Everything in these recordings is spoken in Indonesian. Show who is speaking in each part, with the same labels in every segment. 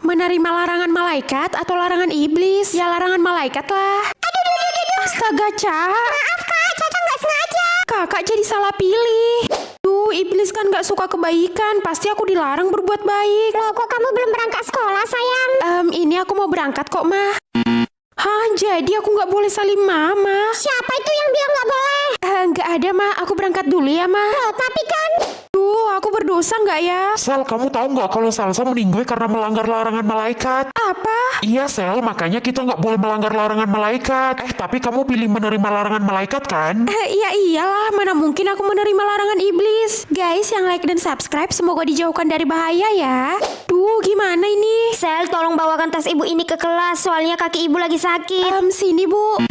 Speaker 1: Menerima larangan malaikat atau larangan iblis? Ya larangan malaikat lah. Astaga, Ca.
Speaker 2: Maaf kak, Caca nggak sengaja.
Speaker 1: Kakak jadi salah pilih. Duh, iblis kan gak suka kebaikan. Pasti aku dilarang berbuat baik.
Speaker 2: Loh, kok kamu belum berangkat sekolah sayang?
Speaker 1: Ini aku mau berangkat kok, Ma. Hah, jadi aku gak boleh salim Mama?
Speaker 2: Siapa itu yang bilang nggak boleh?
Speaker 1: Nggak ada, Ma. Aku berangkat dulu ya, Ma.
Speaker 2: Loh, tapi kan
Speaker 1: Duh, aku berdosa nggak ya?
Speaker 3: Sel, kamu tahu nggak kalau Salsa meninggal karena melanggar larangan malaikat?
Speaker 1: Apa?
Speaker 3: Iya, Sel, makanya kita nggak boleh melanggar larangan malaikat. Tapi kamu pilih menerima larangan malaikat kan?
Speaker 1: Iya iyalah, mana mungkin aku menerima larangan iblis. Guys, yang like dan subscribe semoga dijauhkan dari bahaya ya. Duh, gimana ini?
Speaker 2: Sel, tolong bawakan tas ibu ini ke kelas, soalnya kaki ibu lagi sakit.
Speaker 1: Sini, Bu.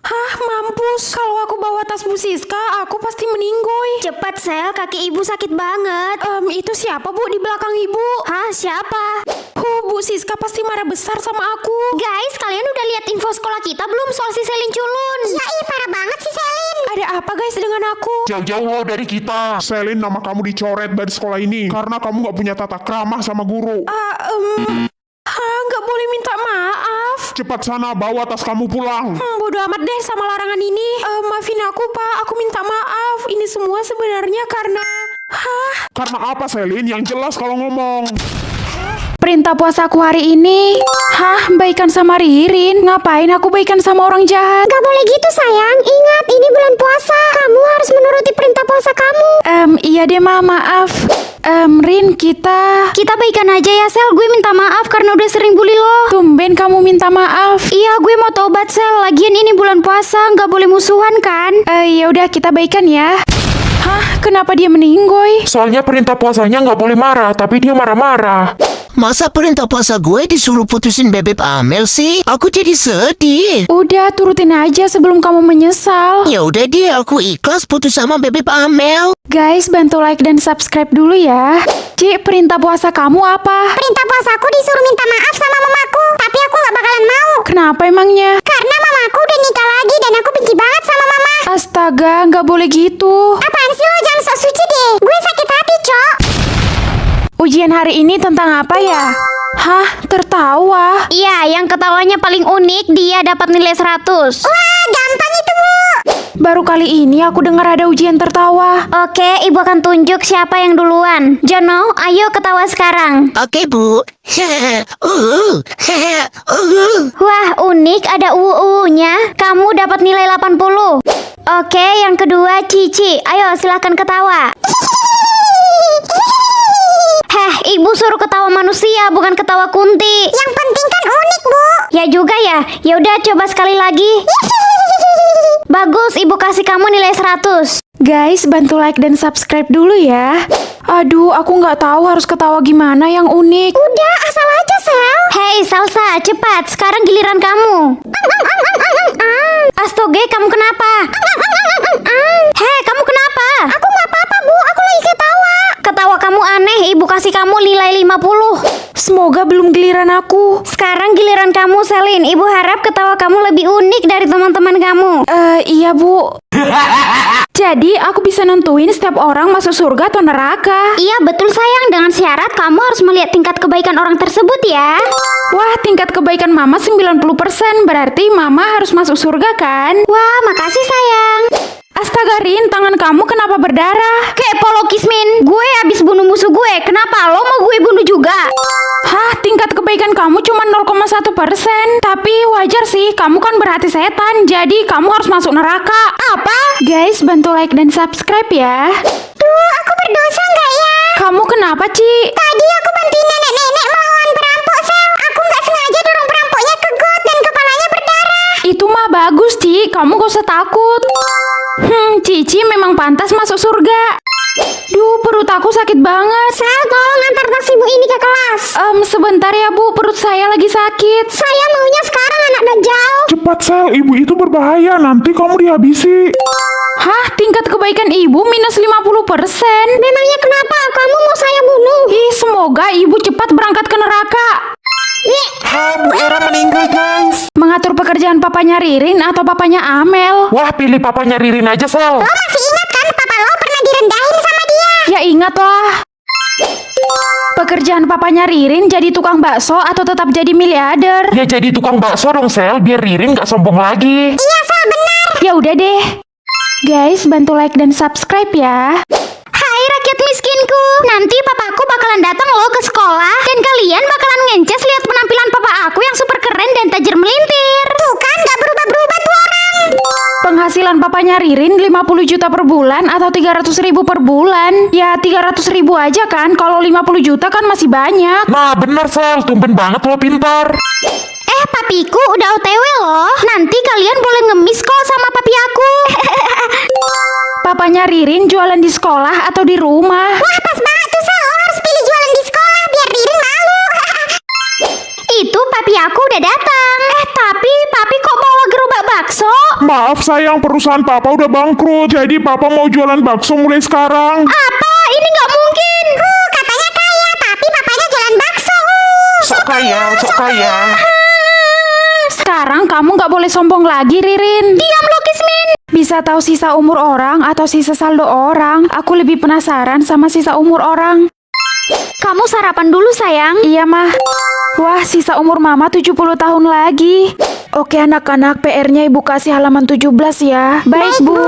Speaker 1: Hah, mampus. Kalau aku bawa tas Bu Siska, aku pasti meninggoy.
Speaker 2: Cepat Sel, kaki ibu sakit banget.
Speaker 1: Itu siapa, Bu, di belakang Ibu?
Speaker 2: Hah, siapa?
Speaker 1: Bu Siska pasti marah besar sama aku.
Speaker 2: Guys, kalian udah lihat info sekolah kita belum soal si Selin culun? Iya, parah banget si Selin.
Speaker 1: Ada apa, guys, dengan aku?
Speaker 3: Jauh-jauh lo dari kita.
Speaker 4: Selin, nama kamu dicoret dari sekolah ini karena kamu nggak punya tata krama sama guru.
Speaker 1: Nggak boleh minta maaf.
Speaker 4: Cepat sana, bawa tas kamu pulang.
Speaker 1: Bodo amat deh sama larangan ini. Maafin aku, Pak. Aku minta maaf. Ini semua sebenarnya karena...
Speaker 4: Karena apa, Selin? Yang jelas kalau ngomong.
Speaker 1: Perintah puasaku hari ini. Hah, baikan sama Ririn? Ngapain aku baikan sama orang jahat?
Speaker 2: Gak boleh gitu sayang, ingat ini bulan puasa. Kamu harus menuruti perintah puasa kamu.
Speaker 1: Iya deh, Ma, maaf. Rin, kita
Speaker 2: Baikan aja ya Sel, gue minta maaf karena udah sering bully lo.
Speaker 1: tumben kamu minta maaf.
Speaker 2: Iya, gue mau tobat Sel, lagian ini bulan puasa, gak boleh musuhan kan?
Speaker 1: Ya udah kita baikan ya. Hah, kenapa dia meninggoy?
Speaker 3: Soalnya perintah puasanya nggak boleh marah, tapi dia marah-marah.
Speaker 5: Masa perintah puasa gue disuruh putusin Bebep Amel sih? Aku jadi sedih.
Speaker 1: Udah, turutin aja sebelum kamu menyesal.
Speaker 5: Ya udah deh, aku ikhlas putus sama Bebep Amel.
Speaker 1: Guys, bantu like dan subscribe dulu ya. Cik, perintah puasa kamu apa?
Speaker 2: Perintah puasaku disuruh minta maaf sama mamaku, tapi aku gak bakalan mau.
Speaker 1: Kenapa emangnya?
Speaker 2: Karena mamaku udah nikah lagi dan aku benci banget sama mama.
Speaker 1: Astaga, nggak boleh gitu.
Speaker 2: Apaan sih lo, jangan sok suci deh. Gue sakit hati, Cok.
Speaker 1: Ujian hari ini tentang apa ya? Hah, tertawa?
Speaker 2: Iya, yang ketawanya paling unik, dia dapat nilai 100. Wah, gampang itu, Bu.
Speaker 1: Baru kali ini aku dengar ada ujian tertawa.
Speaker 2: Oke, ibu akan tunjuk siapa yang duluan. Jono, ayo ketawa sekarang.
Speaker 5: Oke, Bu.
Speaker 2: Wah, unik, ada uu-nya. Kamu dapat nilai 80. Oke, yang kedua Cici. Ayo silahkan ketawa. Heh, ibu suruh ketawa manusia, bukan ketawa kunti. Yang penting kan unik, Bu. Ya juga ya. Ya udah, coba sekali lagi. Bagus, ibu kasih kamu nilai 100.
Speaker 1: Guys, bantu like dan subscribe dulu ya. Aduh, aku nggak tahu harus ketawa gimana yang unik.
Speaker 2: Udah, asal aja, Sel. Hei, Salsa, cepat. Sekarang giliran kamu. Astoge, kamu kenapa? Hei, kamu kenapa? Aku nggak apa-apa, Bu. Aku lagi ketawa. Ketawa kamu aneh. Ibu kasih kamu nilai 50.
Speaker 1: Semoga belum giliran aku.
Speaker 2: Sekarang giliran kamu, Selin. Ibu harap ketawa kamu lebih unik dari teman-teman kamu.
Speaker 1: Iya, Bu. Jadi, aku bisa nentuin setiap orang masuk surga atau neraka.
Speaker 2: Iya, betul sayang. Dengan syarat kamu harus melihat tingkat kebaikan orang tersebut ya.
Speaker 1: Wah, tingkat kebaikan Mama 90%. Berarti Mama harus masuk surga kan?
Speaker 2: Wah, makasih sayang.
Speaker 1: Astaga, Rin, tangan kamu kenapa berdarah?
Speaker 2: Kepo lo, Kismin. Gue habis bunuh musuh gue. Kenapa lo mau gue bunuh juga?
Speaker 1: Hah, tingkat kebaikan kamu cuma 0,1%. Tapi wajar sih, kamu kan berhati setan. Jadi kamu harus masuk neraka. Apa? Guys, bantu like dan subscribe ya.
Speaker 2: Duh, aku berdosa nggak ya?
Speaker 1: Kamu kenapa, Ci?
Speaker 2: Tadi aku bantuin nenek-nenek melawan perampok, Sel. Aku nggak sengaja dorong perampoknya ke got dan kepalanya berdarah.
Speaker 1: Itu mah bagus, Ci. Kamu gak usah takut. Cici memang pantas masuk surga. Duh, perut aku sakit banget.
Speaker 2: Sel, tolong antar tas ibu ini ke kelas.
Speaker 1: Sebentar ya, Bu. Perut saya lagi sakit.
Speaker 2: Saya maunya sekarang, anak dajjal.
Speaker 4: Cepat, Sel. Ibu itu berbahaya. Nanti kamu dihabisi.
Speaker 1: Hah, tingkat kebaikan ibu minus 50%.
Speaker 2: Memangnya kenapa? Kamu mau saya bunuh?
Speaker 1: Ih, semoga ibu cepat berangkat ke neraka.
Speaker 3: Bu Era meninggal, guys.
Speaker 1: Mengatur pekerjaan papanya Ririn atau papanya Amel?
Speaker 3: Wah, pilih papanya Ririn aja, Sel.
Speaker 2: Lo masih ingat kan papa lo pernah direndahin sama dia?
Speaker 1: Ya ingat lah. Pekerjaan papanya Ririn jadi tukang bakso atau tetap jadi miliarder?
Speaker 3: Ya jadi tukang bakso dong, Sel, biar Ririn gak sombong lagi.
Speaker 2: Iya, Sel, benar.
Speaker 1: Ya udah deh. Guys, bantu like dan subscribe ya.
Speaker 2: Hai rakyat miskinku, nanti papaku bakalan datang loh ke sekolah dan kalian bakalan ngences lihat penampilan papa aku yang super keren dan tajir melintir. Tuh kan, gak berubah-berubah tuh orang.
Speaker 1: Penghasilan papanya Ririn 50 juta per bulan atau 300 ribu per bulan? Ya 300 ribu aja kan, kalau 50 juta kan masih banyak.
Speaker 3: Nah bener, Sel, tumben banget lo pintar.
Speaker 2: Papiku udah OTW loh. Nanti kalian boleh ngemis kok sama papi aku.
Speaker 1: Papanya Ririn jualan di sekolah atau di rumah?
Speaker 2: Wah, pas banget tuh, Sel. Lo harus pilih jualan di sekolah biar Ririn malu. Itu papi aku udah datang. Tapi papi kok bawa gerobak bakso?
Speaker 4: Maaf sayang, perusahaan papa udah bangkrut. Jadi papa mau jualan bakso mulai sekarang.
Speaker 2: Apa? Ini nggak mungkin. Katanya kaya, tapi papanya jualan bakso.
Speaker 3: Sok kaya.
Speaker 1: Sekarang kamu nggak boleh sombong lagi, Ririn.
Speaker 2: Diam lo, Kismin.
Speaker 1: Bisa tahu sisa umur orang atau sisa saldo orang? Aku lebih penasaran sama sisa umur orang.
Speaker 2: Kamu sarapan dulu, sayang.
Speaker 1: Iya, Mah. Wah, sisa umur Mama 70 tahun lagi. Oke, anak-anak, PR-nya Ibu kasih halaman 17 ya. Baik, Bu.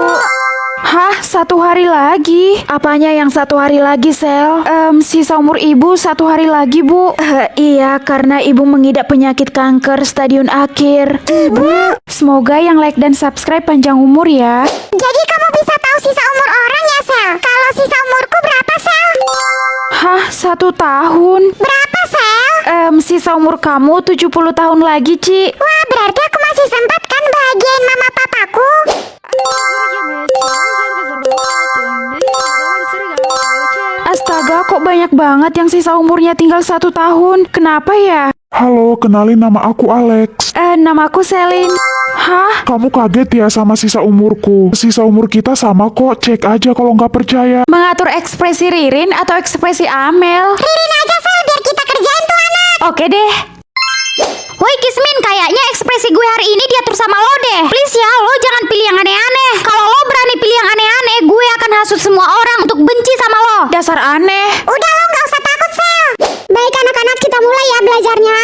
Speaker 1: Hah, 1 hari lagi? Apanya yang 1 hari lagi, Sel? Sisa umur Ibu 1 hari lagi, Bu. Iya, karena Ibu mengidap penyakit kanker stadium akhir. Ibu, semoga yang like dan subscribe panjang umur ya.
Speaker 2: Jadi kamu bisa tahu sisa umur orang ya, Sel? Kalau sisa umurku berapa, Sel?
Speaker 1: Hah, 1 tahun?
Speaker 2: Berapa, Sel?
Speaker 1: Sisa umur kamu 70 tahun lagi, Ci.
Speaker 2: Wah, berarti aku masih sempat kan bahagiain mama papaku?
Speaker 1: Astaga, kok banyak banget yang sisa umurnya tinggal 1 tahun. Kenapa ya?
Speaker 4: Halo, kenalin nama aku Alex.
Speaker 1: Namaku Selin. Hah?
Speaker 4: Kamu kaget ya sama sisa umurku? Sisa umur kita sama kok, cek aja kalau nggak percaya.
Speaker 1: Mengatur ekspresi Ririn atau ekspresi Amel?
Speaker 2: Ririn aja, Sel, biar kita kerjain tuh anak.
Speaker 1: Oke deh.
Speaker 2: Woi Kismin, kayaknya ekspresi gue hari ini diatur sama lo deh. Please ya, lo jangan pilih yang aneh-aneh. Kalau lo berani pilih yang aneh-aneh, gue akan hasut semua orang untuk benci sama lo.
Speaker 1: Dasar aneh.
Speaker 2: Udah, lo gak usah takut, Sel. Baik anak-anak, kita mulai ya belajarnya.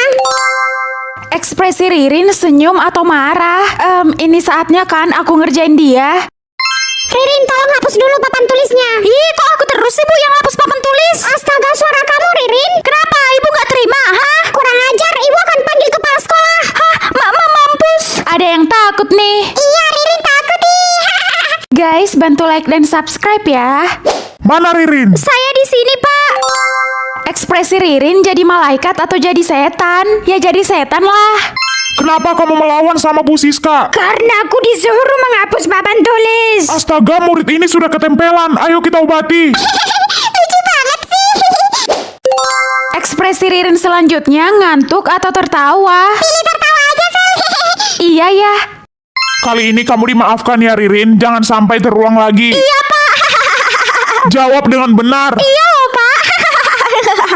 Speaker 1: Ekspresi Ririn senyum atau marah? Ini saatnya kan aku ngerjain dia.
Speaker 2: Ririn, tolong hapus dulu papan tulisnya. Ih, kok aku terus sih, Bu, yang hapus papan tulis? Astaga, suara kamu, Ririn. Kenapa? Ibu gak terima, hah? Kurang ajar, Ibu akan panggil kepala sekolah. Hah? Mampus.
Speaker 1: Ada yang takut nih.
Speaker 2: Iya, Ririn takut nih.
Speaker 1: Guys, bantu like dan subscribe ya.
Speaker 4: Mana Ririn?
Speaker 2: Saya di sini, Pak.
Speaker 1: Ekspresi Ririn jadi malaikat atau jadi setan? Ya jadi setan lah.
Speaker 4: Kenapa kamu melawan sama Bu Siska?
Speaker 2: Karena aku disuruh menghapus papan tulis.
Speaker 4: Astaga, murid ini sudah ketempelan. Ayo kita obati.
Speaker 2: Lucu banget sih.
Speaker 1: Ekspresi Ririn selanjutnya ngantuk atau tertawa?
Speaker 2: Pilih tertawa aja, Sel.
Speaker 1: Iya ya.
Speaker 4: Kali ini kamu dimaafkan ya Ririn. Jangan sampai terulang lagi.
Speaker 2: Iya, Pak.
Speaker 4: Jawab dengan benar.
Speaker 2: Iya loh, Pak.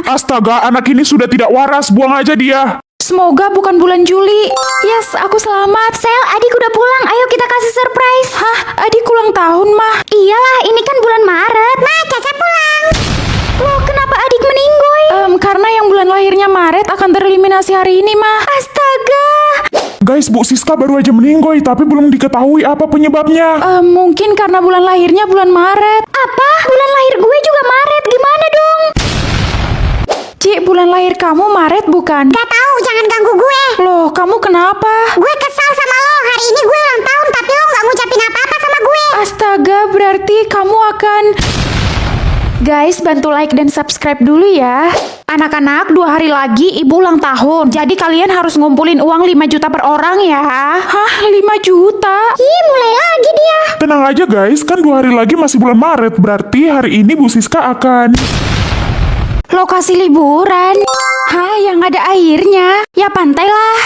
Speaker 4: Astaga, anak ini sudah tidak waras. Buang aja dia.
Speaker 1: Semoga bukan bulan Juli. Yes, aku selamat.
Speaker 2: Sel, adik udah pulang. Ayo kita kasih surprise.
Speaker 1: Hah, adik ulang tahun, Mah?
Speaker 2: Iyalah, ini kan bulan Maret. Ma, Caca pulang. Loh, kenapa adik meninggoy?
Speaker 1: Karena yang bulan lahirnya Maret akan tereliminasi hari ini, Mah.
Speaker 2: Astaga.
Speaker 4: Guys, Bu Siska baru aja meninggoy, tapi belum diketahui apa penyebabnya.
Speaker 1: Mungkin karena bulan lahirnya bulan Maret.
Speaker 2: Apa? Bulan lahir gue juga Maret. Gimana dong?
Speaker 1: Cik, bulan lahir kamu Maret bukan?
Speaker 2: Gak tahu, jangan ganggu gue.
Speaker 1: Loh, kamu kenapa?
Speaker 2: Gue kesal sama lo. Hari ini gue ulang tahun, tapi lo gak ngucapin apa-apa sama gue.
Speaker 1: Astaga, berarti kamu akan... Guys, bantu like dan subscribe dulu ya. Anak-anak, 2 hari lagi ibu ulang tahun. Jadi kalian harus ngumpulin uang 5 juta per orang ya. Hah, 5 juta?
Speaker 2: Ih, mulai lagi dia.
Speaker 4: Tenang aja guys, kan 2 hari lagi masih bulan Maret. Berarti hari ini Bu Siska akan...
Speaker 1: Lokasi liburan. Hah, yang ada airnya. Ya pantai lah.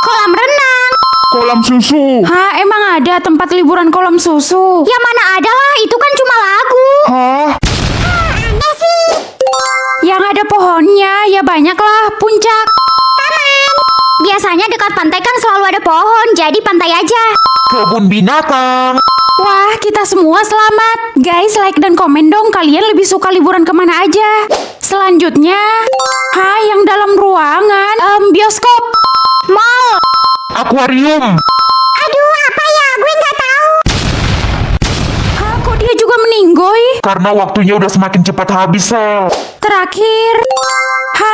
Speaker 2: Kolam renang.
Speaker 4: Kolam susu.
Speaker 1: Hah, emang ada tempat liburan kolam susu?
Speaker 2: Ya mana ada lah, itu kan cuma lagu.
Speaker 4: Hah?
Speaker 2: Aneh sih.
Speaker 1: Yang ada pohonnya, ya banyak lah. Puncak.
Speaker 2: Biasanya dekat pantai kan selalu ada pohon, jadi pantai aja.
Speaker 3: Kebun binatang.
Speaker 1: Wah, kita semua selamat. Guys, like dan komen dong, kalian lebih suka liburan kemana aja. Selanjutnya, yang dalam ruangan, bioskop, mall.
Speaker 3: Akuarium.
Speaker 2: Aduh, apa ya? Gue nggak tahu.
Speaker 1: Kok dia juga meninggoy?
Speaker 3: Karena waktunya udah semakin cepat habis, Sel.
Speaker 1: Terakhir,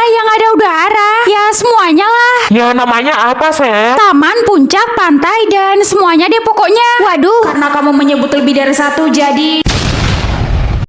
Speaker 1: yang ada udara. Ya, semuanya lah.
Speaker 3: Ya namanya apa, Sel?
Speaker 1: Taman, puncak, pantai, dan semuanya deh pokoknya.
Speaker 2: Waduh.
Speaker 1: Karena kamu menyebut lebih dari satu, jadi